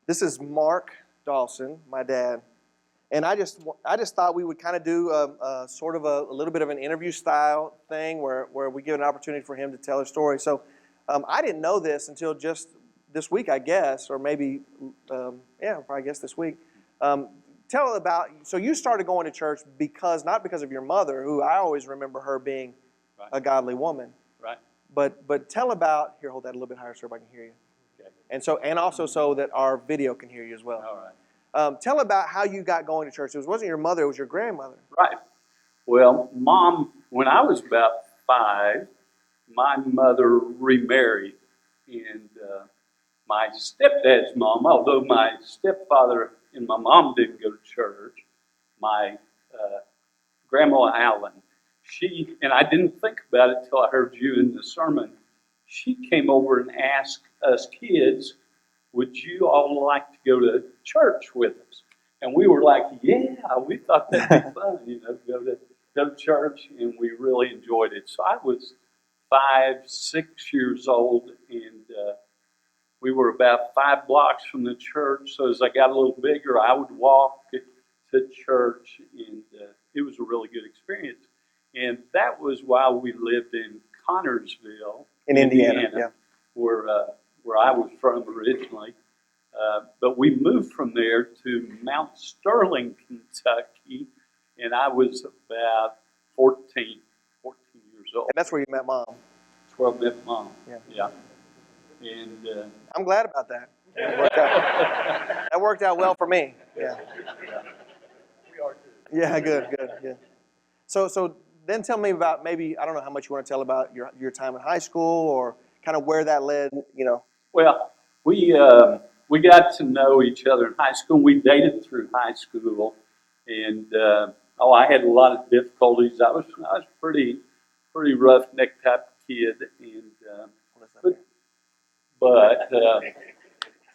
This is Mark Dawson, my dad, and I just thought we would kind of do a sort of a little bit of an interview style thing where we give an opportunity for him to tell his story. So I didn't know this until just this week, I guess, or maybe I guess this week. Tell about, so you started going to church not because of your mother, who I always remember her being Right. a godly woman. Right. But tell about, here, hold that a little bit higher so everybody can hear you. Okay. And also so that our video can hear you as well. All right. Tell about how you got going to church. It wasn't your mother, it was your grandmother. Right. Well, Mom, when I was about 5, my mother remarried, and my stepdad's mom, although my stepfather and my mom didn't go to church, my grandma Allen, and I didn't think about it till I heard you in the sermon, she came over and asked us kids, would you all like to go to church with us? And we were like, yeah, we thought that'd be fun, go to church, and we really enjoyed it. So I was 5, 6 years old, and we were about 5 blocks from the church. So as I got a little bigger, I would walk to church, and it was a really good experience. And that was while we lived in Connorsville, In Indiana, yeah. where I was from originally. But we moved from there to Mount Sterling, Kentucky, and I was about 14 years old. And that's where you met Mom. That's where I met Mom. Yeah. And I'm glad about that. That worked out well for me. Yeah. we are too. Yeah, good. So then tell me about, maybe, I don't know how much you want to tell about your time in high school or kind of where that led, Well, we got to know each other in high school. We dated through high school, and I had a lot of difficulties. I was pretty roughneck type of kid, and but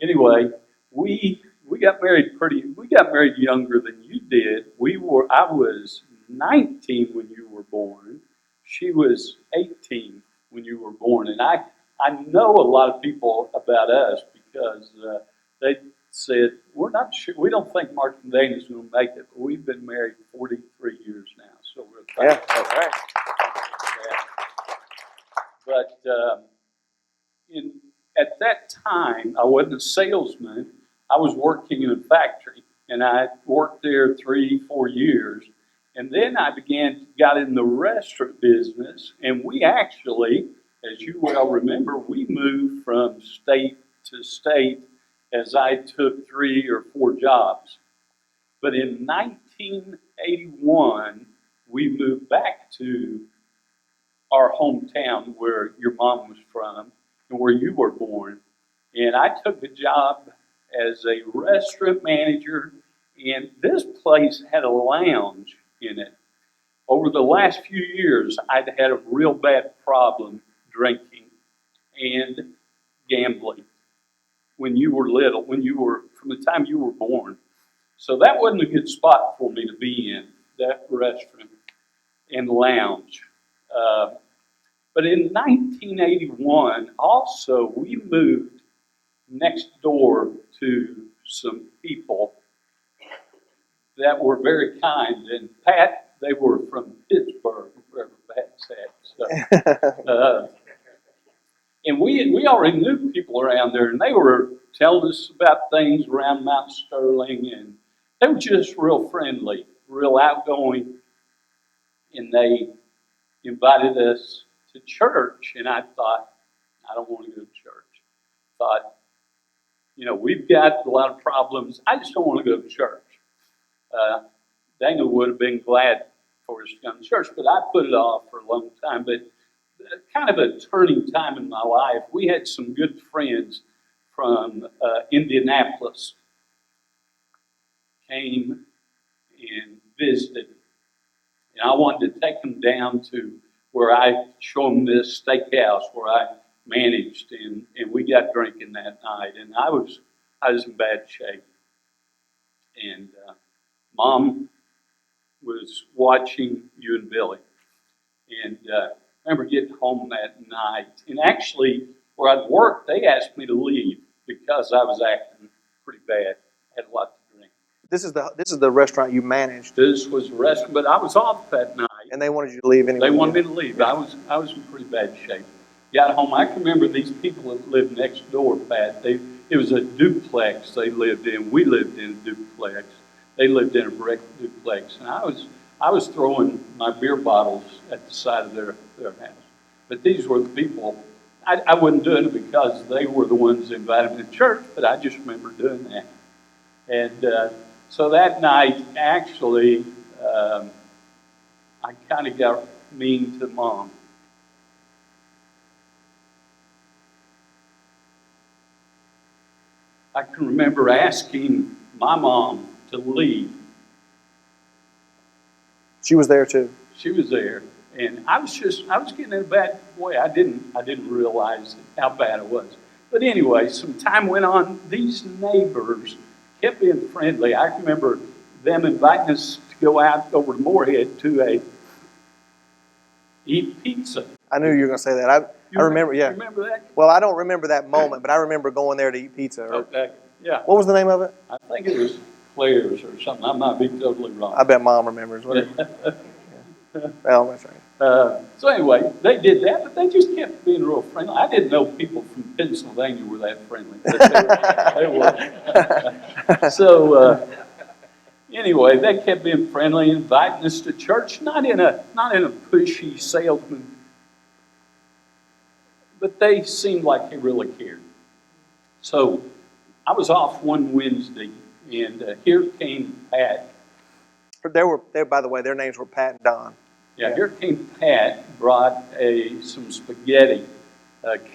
anyway, we got married younger than you did. I was 19 when you were born. She was 18 when you were born, and I know a lot of people about us because they said, we're not sure, we don't think Mark and Dana is going to make it, but we've been married 43 years now, so we're thankful. Yeah, all right. But at that time, I wasn't a salesman. I was working in a factory, and I worked there 3-4 years. And then I got in the restaurant business, and we actually, as you well remember, we moved from state to state as I took 3 or 4 jobs. But in 1981, we moved back to our hometown where your mom was from and where you were born. And I took a job as a restaurant manager, and this place had a lounge in it. Over the last few years, I'd had a real bad problem drinking and gambling when you were little, from the time you were born. So that wasn't a good spot for me to be in, that restaurant and lounge. But in 1981, also, we moved next door to some people that were very kind. And Pat, they were from Pittsburgh, wherever Pat's at. So, and we already knew people around there, and they were telling us about things around Mount Sterling, and they were just real friendly, real outgoing, and they invited us to church, and I thought, I don't want to go to church. Thought, we've got a lot of problems. I just don't want to go to church. Dana would have been glad for us to come to church, but I put it off for a long time. But kind of a turning time in my life, we had some good friends from Indianapolis came and visited. And I wanted to take them down to where I show them this steakhouse where I managed, and we got drinking that night, and I was in bad shape. And Mom was watching you and Billy, and I remember getting home that night, and actually where I'd worked, they asked me to leave because I was acting pretty bad. Had a lot to drink. This is the restaurant you managed, This was a restaurant, but I was off that night. and they wanted you to leave anyway. They wanted me to leave. I was in pretty bad shape. Got home. I can remember these people that lived next door, Pat. It was a duplex they lived in. We lived in a duplex. They lived in a brick duplex, and I was throwing my beer bottles at the side of their house. But these were the people. I wasn't doing it because they were the ones that invited me to church, but I just remember doing that. And so that night, actually, I kind of got mean to Mom. I can remember asking my mom to leave. She was there too. She was there, and I was getting in a bad way. I didn't realize how bad it was. But anyway, some time went on. These neighbors kept being friendly. I can remember them inviting us to go out over to Moorhead to eat pizza. I knew you were going to say that. I remember, yeah. Remember that? Well, I don't remember that moment, but I remember going there to eat pizza. Okay, yeah. What was the name of it? I think it was Claire's or something. I might be totally wrong. I bet Mom remembers. Whatever. Well, that's right. So anyway, they did that, but they just kept being real friendly. I didn't know people from Pennsylvania were that friendly. But they were. So anyway, they kept being friendly, inviting us to church, not in a pushy salesman, but they seemed like they really cared. So I was off one Wednesday, and here came Pat. By the way, their names were Pat and Don. Yeah, here came Pat, brought some spaghetti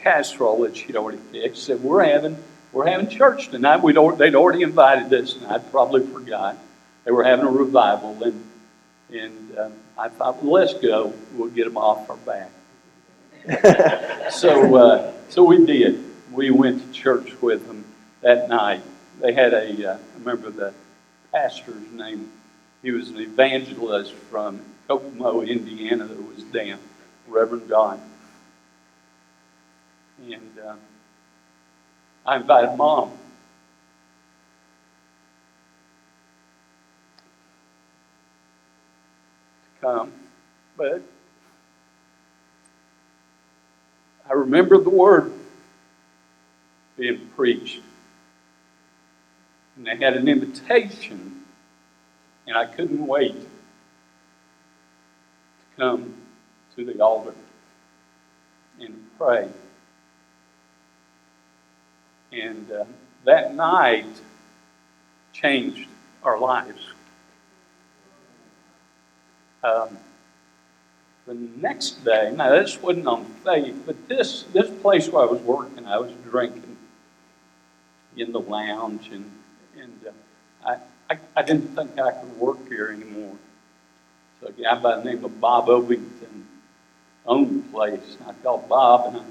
casserole that she'd already fixed. Said, we're having church tonight. They'd already invited us, and I'd probably forgot. They were having a revival, and I thought, well, let's go. We'll get them off our back. So we did. We went to church with them that night. They had I remember the pastor's name. He was an evangelist from Kokomo, Indiana, that was down, Reverend John. And I invited Mom. To come, but I remember the word being preached. And they had an invitation, and I couldn't wait to come to the altar and pray. And that night changed our lives. The next day, now this wasn't on faith, but this place where I was working, I was drinking in the lounge, and I didn't think I could work here anymore. So a guy by the name of Bob Ovington owned the place, and I called Bob, and I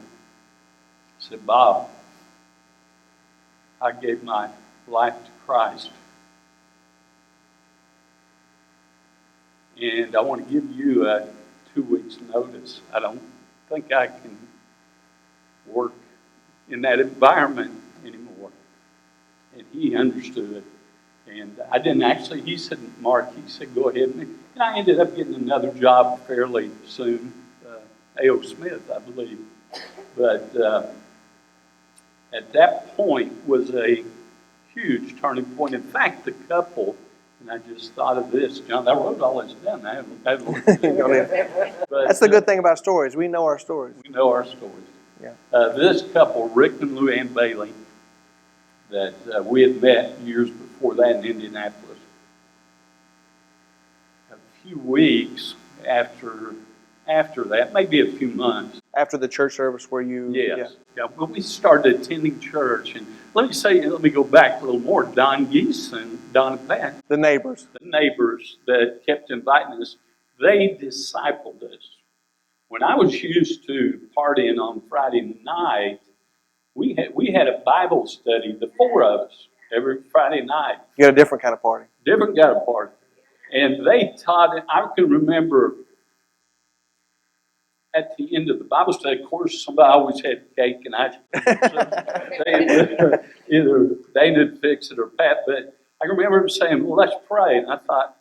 said, Bob, I gave my life to Christ, and I want to give you a 2 weeks notice. I don't think I can work in that environment anymore. And he understood it. And I didn't actually, he said, Mark, he said, go ahead. And I ended up getting another job fairly soon, A.O. Smith, I believe. But at that point was a huge turning point. In fact, the couple, and I just thought of this, John, I wrote all this down. I haven't looked at it. But, that's the good thing about stories. We know our stories. We know our stories. Yeah. This couple, Rick and Lou Ann Bailey, that we had met years before that in Indianapolis. A few weeks after that, maybe a few months. After the church service where you... Yes. Yeah. But we started attending church. And let me go back a little more. Don Geese and Don and Pat. The neighbors. The neighbors that kept inviting us, they discipled us. When I was used to partying on Friday night, we had a Bible study, the four of us, every Friday night. You had a different kind of party. Different kind of party. And they taught it. I can remember at the end of the Bible study, of course, somebody always had cake and ice cream. So either they didn't fix it or Pat, but I remember him saying, well, let's pray. And I thought,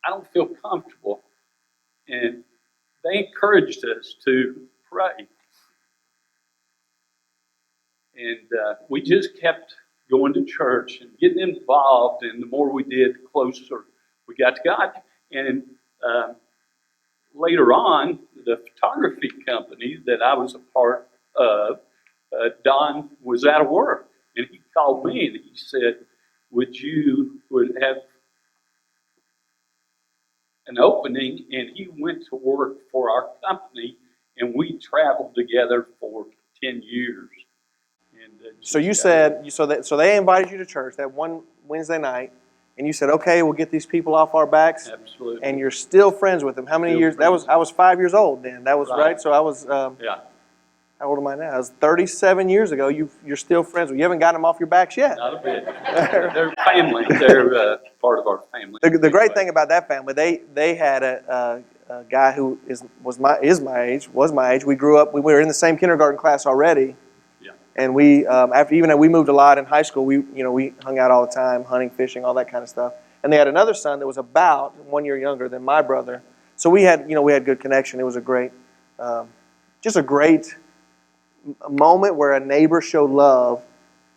I don't feel comfortable. And they encouraged us to pray. And we just kept going to church and getting involved. And the more we did, the closer we got to God. And later on, the photography company that I was a part of, Don was out of work. And he called me and he said, would have an opening? And he went to work for our company, and we traveled together for 10 years. And So you said, so they invited you to church that one Wednesday night, and you said, okay, we'll get these people off our backs. Absolutely. And you're still friends with them. How many Still years? friends. I was 5 years old then. That was right. So I was, Yeah. how old am I now? I was 37 years ago. You're still friends with them. You haven't gotten them off your backs yet. Not a bit. They're family. They're part of our family. The great thing about that family, they had a guy who was my age. We grew up. We were in the same kindergarten class already. Yeah. And we even though we moved a lot in high school, we hung out all the time, hunting, fishing, all that kind of stuff. And they had another son that was about 1 year younger than my brother. So we had good connection. It was a great, just a great moment where a neighbor showed love,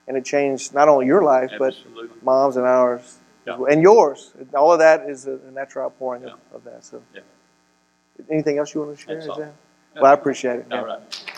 and it changed not only your life, Absolutely. but mom's and ours, Yeah. and yours. All of that is a natural outpouring Yeah. of that. So, Yeah. anything else you want to share? That's all. Well, I appreciate it. All Yeah. right.